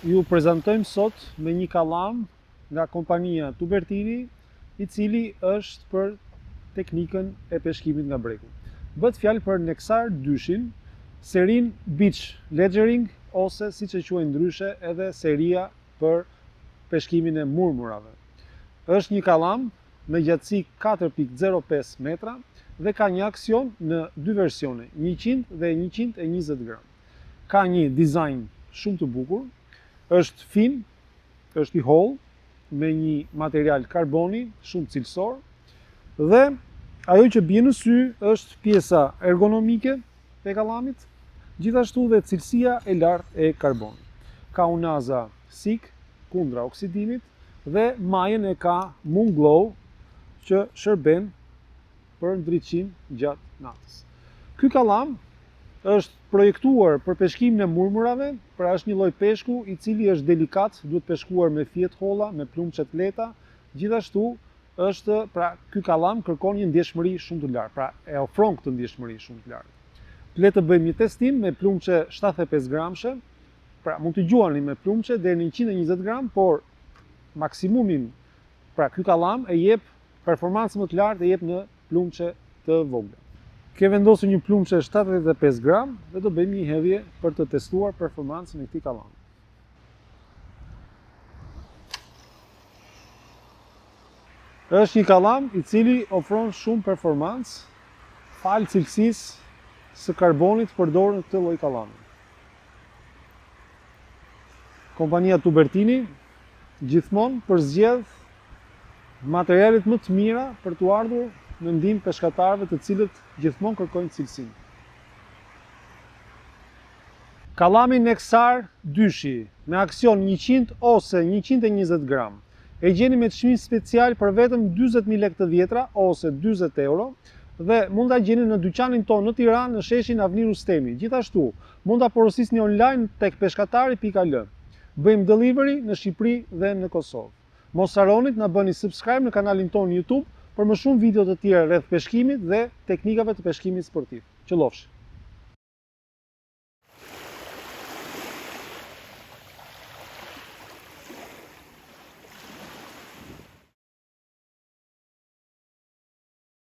Ju prezantojmë sot me një kalam nga kompania Tubertini, i cili është për teknikën e peshkimit nga breku. Bëhet fjalë për Nexar 2-shin, serin Beach Ledgering, ose siç e quajnë ndryshe edhe seria për peshkimin e murmurave. Është një kalam me gjatësi 4.05 metra dhe ka një aksion në dy versione, 100 dhe 120 gram. Ka një dizajn shumë të bukur, është fin, është i hollë, me një material karboni shumë cilësor, dhe ajo që bie në sy është pjesa ergonomike e kalamit, gjithashtu dhe cilësia e lartë e karbonit. Ka unaza SIK kundra oksidimit dhe majën e ka Moon Glow që shërben për ndriçim gjatë natës. Ky kalam është projektuar për peshkimin e murmurave, pra është një lloj peshku i cili është delikat, duhet peshkuar me fije të holla, me plumçe të lehta. Gjithashtu është, pra ky kalam kërkon një ndjeshmëri shumë të lartë, pra e ofron këtë ndjeshmëri shumë të lartë. Le të bëjmë një testim me plumçe 75 gramshe, pra mund të gjuani me plumçe deri në 120 gram, por maksimumin, pra ky kalam e jep performancë më të lartë, e jep në plumçe të vogla. Ke vendosur një plumçe 75 gram dhe do bëjmë një hedhje për të testuar performancën e këtij kalami. Është një kalam i cili ofron shumë performancë falë cilësisë së karbonit përdorur në këtë lloj kallami. Kompania Tubertini gjithmonë përzgjedh materialet më të mira për t'u ardhur në ndihmë peshkatarëve të cilët gjithmonë kërkojnë cilësinë. Kallami Nexar 2-shi me aksion 100 ose 120 gram e gjeni me çmim special për vetëm 40.000 lekë të vjetra ose 40 euro dhe mund ta gjeni në dyqanin tonë në Tiranë në sheshin Avni Rustemi. Gjithashtu mund ta porosisni online tek peshkatari.al. Bëjmë delivery në Shqipëri dhe në Kosovë. Mos harroni të na bëni subscribe në kanalin tonë YouTube për më shumë video të tjera rreth peshkimit dhe teknikave të peshkimit sportiv. Qëllofshi!